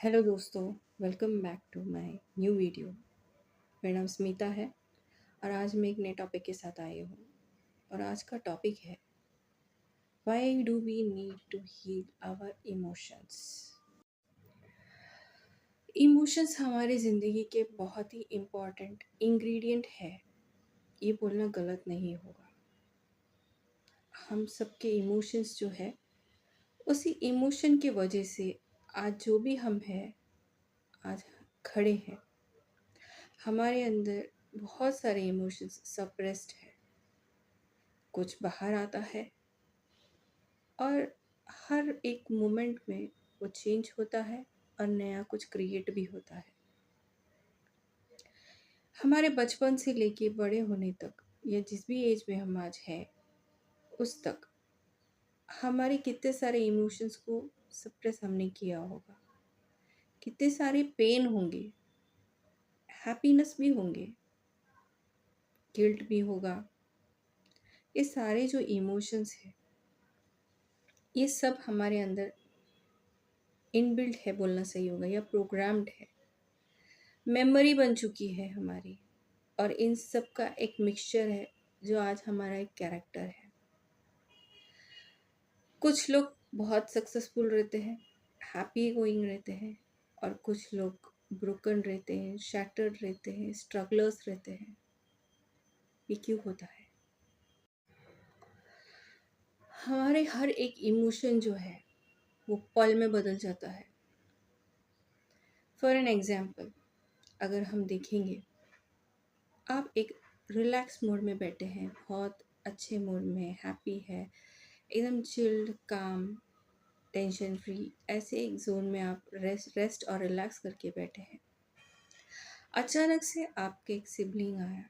Hello दोस्तों, welcome back to my new video. मेरा नाम स्मिता है और आज मैं एक नए टॉपिक के साथ आई हूँ। और आज का टॉपिक है why do we need to heal our emotions. Emotions हमारी ज़िंदगी के बहुत ही इम्पॉर्टेंट इंग्रेडिएंट है, ये बोलना गलत नहीं होगा। हम सबके इमोशंस जो है, उसी इमोशन की वजह से आज जो भी हम हैं, आज खड़े हैं। हमारे अंदर बहुत सारे इमोशंस सप्रेस्ड है, कुछ बाहर आता है और हर एक मोमेंट में वो चेंज होता है और नया कुछ क्रिएट भी होता है। हमारे बचपन से लेके बड़े होने तक या जिस भी एज में हम आज हैं उस तक हमारे कितने सारे इमोशंस को सप्रेस हमने किया होगा। कितने सारे पेन होंगे, हैप्पीनेस भी होंगे, गिल्ट भी होगा। ये सारे जो इमोशंस हैं, ये सब हमारे अंदर इनबिल्ट है बोलना सही होगा, या प्रोग्राम्ड है, मेमोरी बन चुकी है हमारी। और इन सब का एक मिक्सचर है जो आज हमारा एक कैरेक्टर है। कुछ लोग बहुत सक्सेसफुल रहते हैं, हैप्पी गोइंग रहते हैं, और कुछ लोग ब्रोकन रहते हैं, शैटर्ड रहते हैं, स्ट्रगलर्स रहते हैं। ये क्यों होता है? हमारे हर एक इमोशन जो है वो पल में बदल जाता है। फॉर एन एग्जाम्पल, अगर हम देखेंगे, आप एक रिलैक्स मोड में बैठे हैं, बहुत अच्छे मूड में, हैप्पी है, एकदम चिल्ड, काम, टेंशन फ्री, ऐसे एक जोन में आप रेस्ट और रिलैक्स करके बैठे हैं। अचानक से आपके एक सिबलिंग आया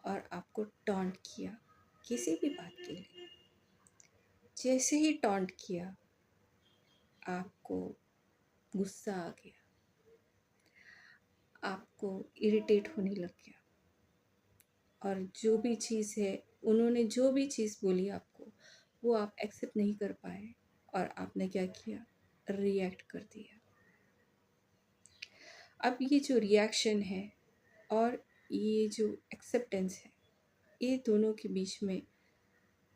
और आपको टॉन्ट किया किसी भी बात के लिए। जैसे ही टॉन्ट किया, आपको गुस्सा आ गया, आपको इरिटेट होने लग गया, और जो भी चीज़ है, उन्होंने जो भी चीज़ बोली आपको, वो आप एक्सेप्ट नहीं कर पाए और आपने क्या किया? रिएक्ट कर दिया। अब ये जो रिएक्शन है और ये जो एक्सेप्टेंस है, ये दोनों के बीच में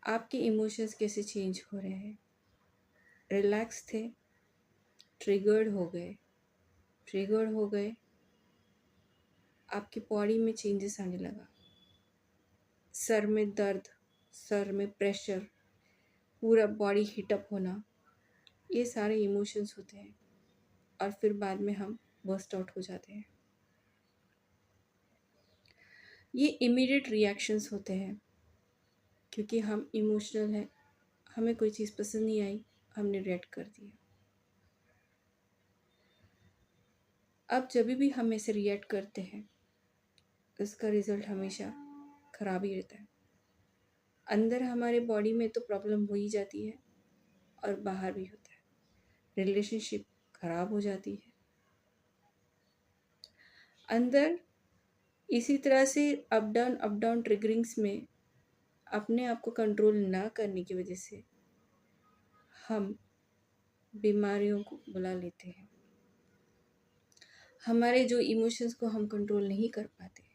आपके इमोशंस कैसे चेंज हो रहे हैं? रिलैक्स थे, ट्रिगर्ड हो गए, आपकी बॉडी में चेंजेस आने लगा, सर में दर्द, सर में प्रेशर, पूरा बॉडी हीटअप होना, ये सारे इमोशंस होते हैं। और फिर बाद में हम बर्स्ट आउट हो जाते हैं। ये इमीडिएट रिएक्शंस होते हैं क्योंकि हम इमोशनल हैं, हमें कोई चीज़ पसंद नहीं आई, हमने रिएक्ट कर दिया। अब जब भी हम ऐसे रिएक्ट करते हैं, उसका रिज़ल्ट हमेशा ख़राब ही रहता है। अंदर हमारे बॉडी में तो प्रॉब्लम हो ही जाती है और बाहर भी होता है। रिलेशनशिप ख़राब हो जाती है। अंदर इसी तरह से अप डाउन ट्रिगरिंग्स में अपने आप को कंट्रोल ना करने की वजह से हम बीमारियों को बुला लेते हैं। हमारे जो इमोशंस को हम कंट्रोल नहीं कर पाते,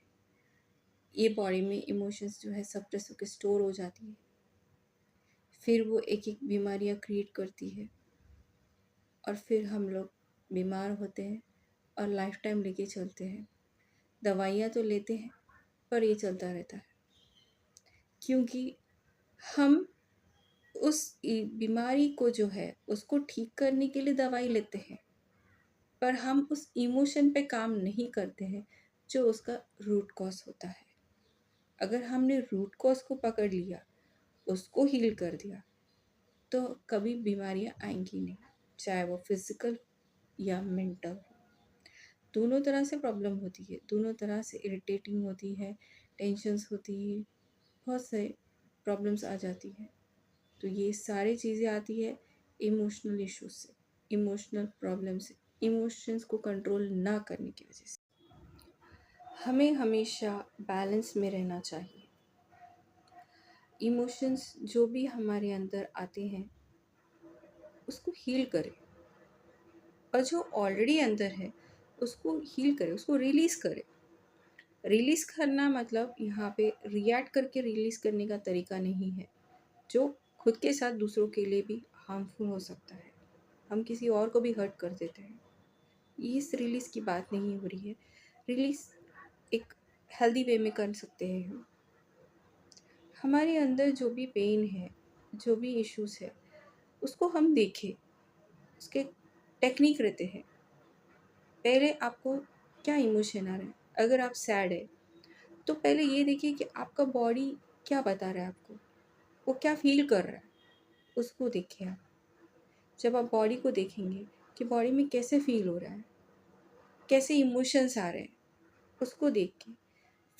ये बॉडी में इमोशंस जो है सप्रेस होकर स्टोर हो जाती है। फिर वो एक एक बीमारियां क्रिएट करती है और फिर हम लोग बीमार होते हैं और लाइफ टाइम लेके चलते हैं। दवाइयाँ तो लेते हैं पर ये चलता रहता है, क्योंकि हम उस बीमारी को जो है उसको ठीक करने के लिए दवाई लेते हैं, पर हम उस इमोशन पे काम नहीं करते हैं जो उसका रूट कॉज होता है। अगर हमने रूट कॉज को पकड़ लिया, उसको हील कर दिया, तो कभी बीमारियां आएंगी नहीं, चाहे वो फिजिकल या मेंटल। दोनों तरह से प्रॉब्लम होती है, दोनों तरह से इरिटेटिंग होती है, टेंशन्स होती है, बहुत सारे प्रॉब्लम्स आ जाती है। तो ये सारी चीज़ें आती है इमोशनल इश्यूज से, इमोशनल प्रॉब्लम से, इमोशंस को कंट्रोल ना करने की वजह से। हमें हमेशा बैलेंस में रहना चाहिए। इमोशंस जो भी हमारे अंदर आते हैं उसको हील करें। और जो ऑलरेडी अंदर है उसको हील करे, उसको रिलीज़ करे। रिलीज़ करना मतलब यहाँ पे रिएक्ट करके रिलीज़ करने का तरीका नहीं है, जो खुद के साथ दूसरों के लिए भी हार्मफुल हो सकता है। हम किसी और को भी हर्ट कर देते हैं। इस रिलीज़ की बात नहीं हो रही है। रिलीज़ एक हेल्दी वे में कर सकते हैं हम। हमारे अंदर जो भी पेन है, जो भी इश्यूज़ है, उसको हम देखें। उसके टेक्निक रहते हैं। पहले आपको क्या इमोशन आ रहा है। अगर आप सैड है तो पहले ये देखिए कि आपका बॉडी क्या बता रहा है आपको, वो क्या फील कर रहा है, उसको देखिए आप। जब आप बॉडी को देखेंगे कि बॉडी में कैसे फील हो रहा है, कैसे इमोशंस आ रहे हैं, उसको देख के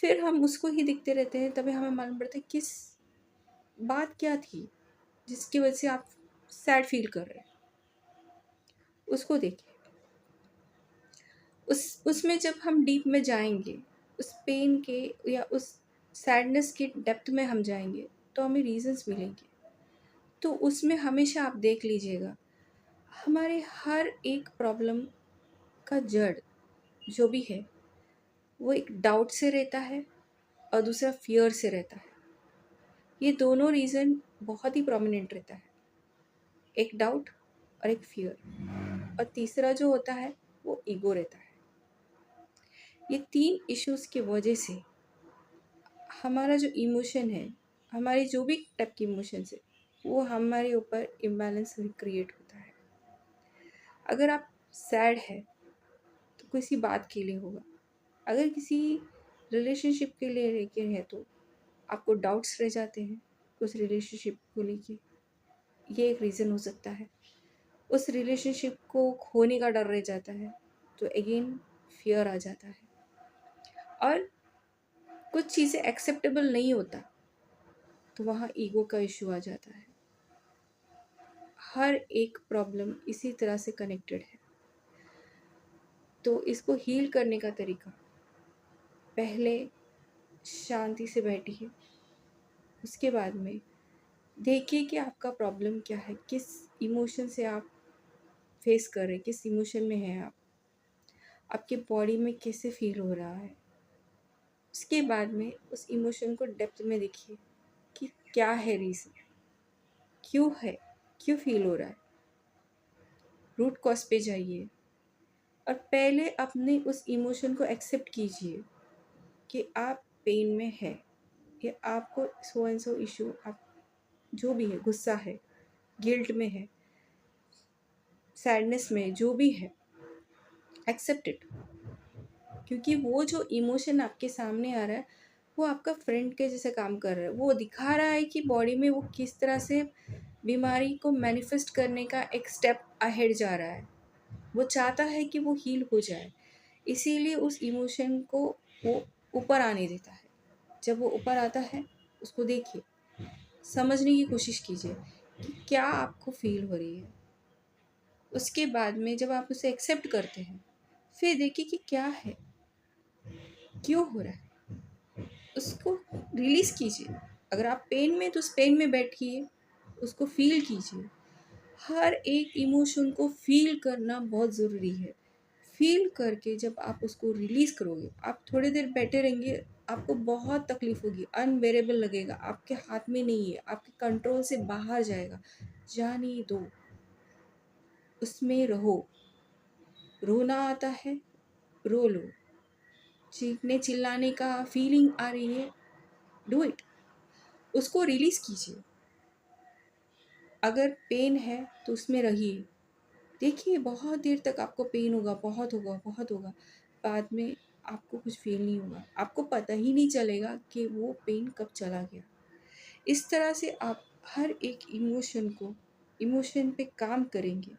फिर हम उसको ही देखते रहते हैं, तभी हमें मालूम पड़ता है किस बात क्या थी जिसकी वजह से आप सैड फील कर रहे हैं। उसको देखिए। उसमें जब हम डीप में जाएंगे, उस पेन के या उस सैडनेस के डेप्थ में हम जाएंगे, तो हमें रीजंस मिलेंगे। तो उसमें हमेशा आप देख लीजिएगा, हमारे हर एक प्रॉब्लम का जड़ जो भी है वो एक डाउट से रहता है और दूसरा फियर से रहता है। ये दोनों रीज़न बहुत ही प्रोमिनेंट रहता है, एक डाउट और एक फियर, और तीसरा जो होता है वो ईगो रहता है। ये तीन इश्यूज़ की वजह से हमारा जो इमोशन है, हमारी जो भी टाइप की इमोशंस है, वो हमारे ऊपर इम्बैलेंस क्रिएट होता है। अगर आप सैड है तो किसी बात के लिए होगा, अगर किसी रिलेशनशिप के लिए लेके है तो आपको डाउट्स रह जाते हैं उस रिलेशनशिप को लेके। ये एक रीज़न हो सकता है। उस रिलेशनशिप को खोने का डर रह जाता है तो अगेन फियर आ जाता है। और कुछ चीज़ें एक्सेप्टेबल नहीं होता तो वहाँ ईगो का इशू आ जाता है। हर एक प्रॉब्लम इसी तरह से कनेक्टेड है। तो इसको हील करने का तरीका, पहले शांति से बैठिए। उसके बाद में देखिए कि आपका प्रॉब्लम क्या है, किस इमोशन से आप फेस कर रहे हैं, किस इमोशन में हैं आप, आपके बॉडी में कैसे फील हो रहा है। उसके बाद में उस इमोशन को डेप्थ में देखिए कि क्या है रीज़न, क्यों है, क्यों फील हो रहा है। रूट कॉज पे जाइए और पहले अपने उस इमोशन को एक्सेप्ट कीजिए कि आप पेन में है, कि आपको सो एंड सो इशू, आप जो भी है, गुस्सा है, गिल्ट में है, सैडनेस में, जो भी है, एक्सेप्ट इट। क्योंकि वो जो इमोशन आपके सामने आ रहा है वो आपका फ्रेंड के जैसे काम कर रहा है। वो दिखा रहा है कि बॉडी में वो किस तरह से बीमारी को मैनिफेस्ट करने का एक स्टेप अहेड जा रहा है। वो चाहता है कि वो हील हो जाए, इसीलिए उस इमोशन को वो ऊपर आने देता है। जब वो ऊपर आता है उसको देखिए, समझने की कोशिश कीजिए कि क्या आपको फील हो रही है। उसके बाद में जब आप उसे एक्सेप्ट करते हैं, फिर देखिए कि क्या है, क्यों हो रहा है, उसको रिलीज़ कीजिए। अगर आप पेन में तो उस पेन में बैठिए, उसको फील कीजिए। हर एक इमोशन को फील करना बहुत ज़रूरी है। फील करके जब आप उसको रिलीज़ करोगे, आप थोड़ी देर बैठे रहेंगे, आपको बहुत तकलीफ़ होगी, अनबेरेबल लगेगा, आपके हाथ में नहीं है, आपके कंट्रोल से बाहर जाएगा। जाने दो, उसमें रहो। रोना आता है, रो लो। चीखने चिल्लाने का फीलिंग आ रही है, डू इट। उसको रिलीज़ कीजिए। अगर पेन है तो उसमें रहिए। देखिए बहुत देर तक आपको पेन होगा, बहुत होगा, बहुत होगा। बाद में आपको कुछ फ़ील नहीं होगा। आपको पता ही नहीं चलेगा कि वो पेन कब चला गया। इस तरह से आप हर एक इमोशन पे काम करेंगे।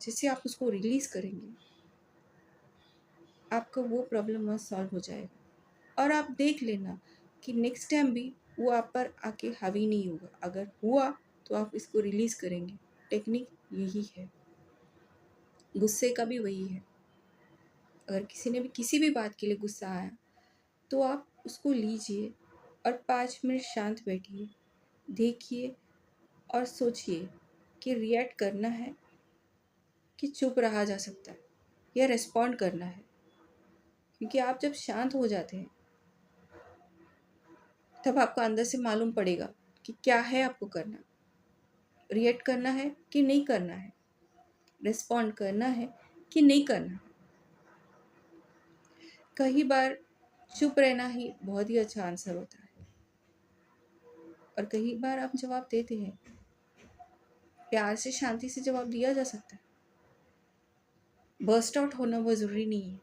जैसे आप उसको रिलीज़ करेंगे, आपका वो प्रॉब्लम वहाँ सॉल्व हो जाएगा। और आप देख लेना कि नेक्स्ट टाइम भी वो आप पर आके हावी नहीं होगा। अगर हुआ तो आप इसको रिलीज़ करेंगे। टेक्निक यही है। गुस्से का भी वही है। अगर किसी ने भी किसी भी बात के लिए गुस्सा आया तो आप उसको लीजिए और 5 मिनट शांत बैठिए, देखिए और सोचिए कि रिएक्ट करना है कि चुप रहा जा सकता है या रिस्पॉन्ड करना है, क्योंकि आप जब शांत हो जाते हैं तब आपको अंदर से मालूम पड़ेगा कि क्या है आपको करना, रिएक्ट करना है कि नहीं करना है, रिस्पॉन्ड करना है कि नहीं करना है। कई बार चुप रहना ही बहुत ही अच्छा आंसर होता है, और कई बार आप जवाब देते हैं, प्यार से शांति से जवाब दिया जा सकता है। बर्स्ट आउट होना वो ज़रूरी नहीं है।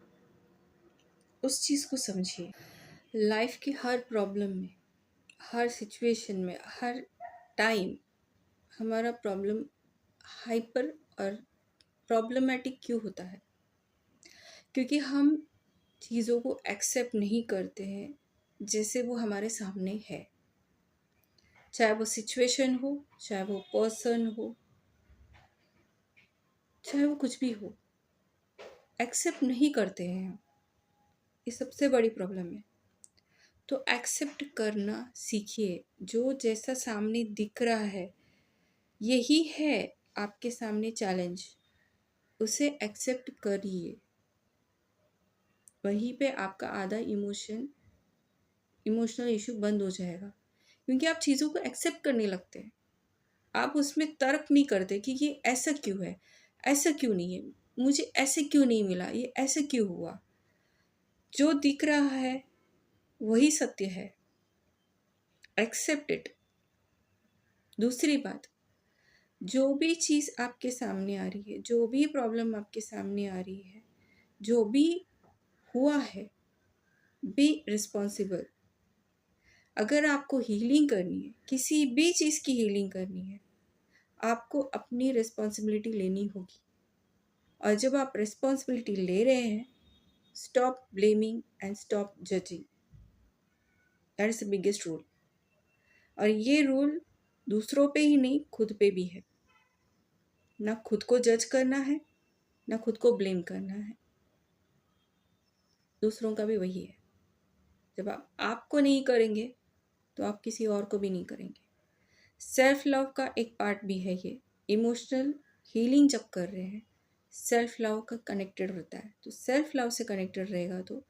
उस चीज़ को समझिए। लाइफ की हर प्रॉब्लम में, हर सिचुएशन में, हर टाइम हमारा प्रॉब्लम हाइपर और प्रॉब्लमेटिक क्यों होता है? क्योंकि हम चीज़ों को एक्सेप्ट नहीं करते हैं जैसे वो हमारे सामने है। चाहे वो सिचुएशन हो, चाहे वो पर्सन हो, चाहे वो कुछ भी हो, एक्सेप्ट नहीं करते हैं हम। ये सबसे बड़ी प्रॉब्लम है। तो एक्सेप्ट करना सीखिए। जो जैसा सामने दिख रहा है, यही है आपके सामने चैलेंज, उसे एक्सेप्ट करिए। वहीं पे आपका आधा इमोशनल इशू बंद हो जाएगा, क्योंकि आप चीज़ों को एक्सेप्ट करने लगते हैं। आप उसमें तर्क नहीं करते कि ये ऐसा क्यों है, ऐसा क्यों नहीं है, मुझे ऐसे क्यों नहीं मिला, ये ऐसे क्यों हुआ। जो दिख रहा है वही सत्य है, एक्सेप्ट इट। दूसरी बात, जो भी चीज़ आपके सामने आ रही है, जो भी प्रॉब्लम आपके सामने आ रही है, जो भी हुआ है, बी रिस्पॉन्सिबल। अगर आपको हीलिंग करनी है, किसी भी चीज़ की हीलिंग करनी है, आपको अपनी रिस्पॉन्सिबिलिटी लेनी होगी। और जब आप रिस्पॉन्सिबिलिटी ले रहे हैं, stop blaming and stop judging. That is the biggest rule. और ये रूल दूसरों पे ही नहीं, खुद पे भी है। ना खुद को जज करना है, ना खुद को ब्लेम करना है, दूसरों का भी वही है। जब आप आपको नहीं करेंगे तो आप किसी और को भी नहीं करेंगे। सेल्फ लव का एक पार्ट भी है ये। इमोशनल हीलिंग जब कर रहे हैं, सेल्फ लव का कनेक्टेड होता है। तो सेल्फ लव से कनेक्टेड रहेगा तो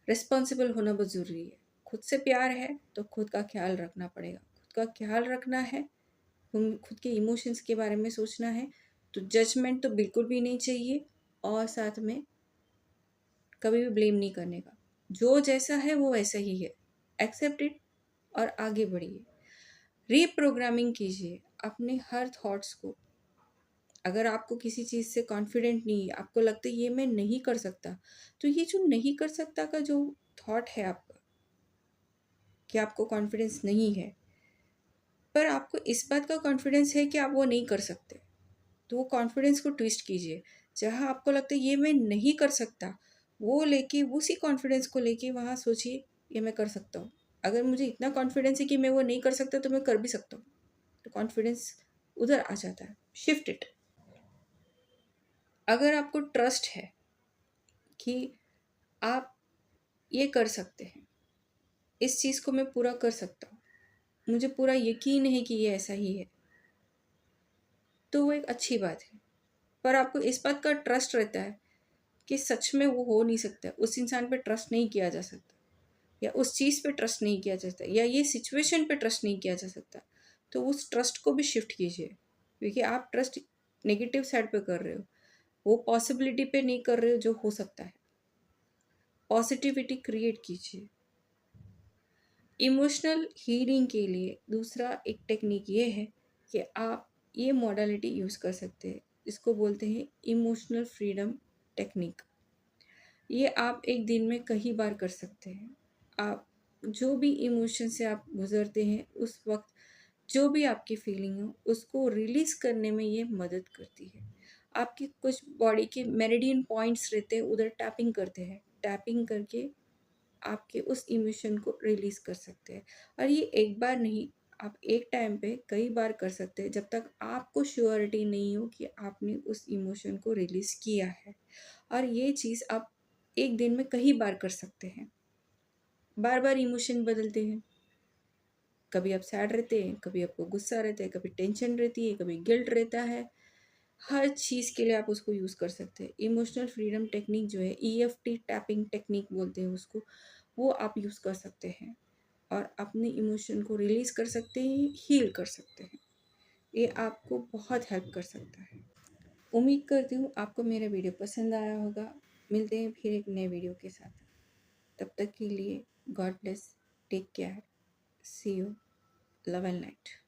रिस्पॉन्सिबल होना बहुत ज़रूरी है। खुद से प्यार है तो खुद का ख्याल रखना पड़ेगा। खुद का ख्याल रखना है, खुद के इमोशंस के बारे में सोचना है, तो जजमेंट तो बिल्कुल भी नहीं चाहिए, और साथ में कभी भी ब्लेम नहीं करने का। जो जैसा है वो वैसा ही है, एक्सेप्ट इट और आगे बढ़िए। रीप्रोग्रामिंग कीजिए अपने हर थॉट्स को। अगर आपको किसी चीज़ से कॉन्फिडेंट नहीं है, आपको लगता है ये मैं नहीं कर सकता, तो ये जो नहीं कर सकता का जो थॉट है आपका, कि आपको कॉन्फिडेंस नहीं है, पर आपको इस बात का कॉन्फिडेंस है कि आप वो नहीं कर सकते, तो वो कॉन्फिडेंस को ट्विस्ट कीजिए। जहाँ आपको लगता है ये मैं नहीं कर सकता, वो लेके, उसी कॉन्फिडेंस को लेके वहाँ सोचिए ये मैं कर सकता हूँ। अगर मुझे इतना कॉन्फिडेंस है कि मैं वो नहीं कर सकता तो मैं कर भी सकता हूँ, तो कॉन्फिडेंस उधर आ जाता है। Shift it. अगर आपको ट्रस्ट है कि आप ये कर सकते हैं, इस चीज़ को मैं पूरा कर सकता हूँ, मुझे पूरा यकीन है कि ये ऐसा ही है, तो वो एक अच्छी बात है। पर आपको इस बात का ट्रस्ट रहता है कि सच में वो हो नहीं सकता, उस इंसान पे ट्रस्ट नहीं किया जा सकता, या उस चीज़ पे ट्रस्ट नहीं किया जा सकता, या ये सिचुएशन पे ट्रस्ट नहीं किया जा सकता, तो उस ट्रस्ट को भी शिफ्ट कीजिए। क्योंकि आप ट्रस्ट नेगेटिव साइड पे कर रहे हो, वो पॉसिबिलिटी पे नहीं कर रहे हो जो हो सकता है। पॉजिटिविटी क्रिएट कीजिए। इमोशनल हीलिंग के लिए दूसरा एक टेक्निक ये है कि आप ये मॉडलिटी यूज़ कर सकते हैं। इसको बोलते हैं इमोशनल फ्रीडम टेक्निक। ये आप एक दिन में कई बार कर सकते हैं। आप जो भी इमोशन से आप गुज़रते हैं, उस वक़्त जो भी आपकी फीलिंग हो, उसको रिलीज़ करने में ये मदद करती है। आपके कुछ बॉडी के मेरिडियन पॉइंट्स रहते हैं, उधर टैपिंग करते हैं। टैपिंग करके आपके उस इमोशन को रिलीज़ कर सकते हैं। और ये एक बार नहीं, आप एक टाइम पे कई बार कर सकते हैं, जब तक आपको श्योरिटी नहीं हो कि आपने उस इमोशन को रिलीज़ किया है। और ये चीज़ आप एक दिन में कई बार कर सकते हैं। बार बार इमोशन बदलते हैं। कभी आप सैड रहते हैं, कभी आपको गुस्सा रहता है, कभी टेंशन रहती है, कभी गिल्ट रहता है, हर चीज़ के लिए आप उसको यूज़ कर सकते हैं। इमोशनल फ्रीडम टेक्निक जो है, EFT टैपिंग टेक्निक बोलते हैं उसको, वो आप यूज़ कर सकते हैं और अपने इमोशन को रिलीज़ कर सकते हैं, हील कर सकते हैं। ये आपको बहुत हेल्प कर सकता है। उम्मीद करती हूँ आपको मेरा वीडियो पसंद आया होगा। मिलते हैं फिर एक नए वीडियो के साथ। तब तक के लिए God bless, take care, see you, love and light.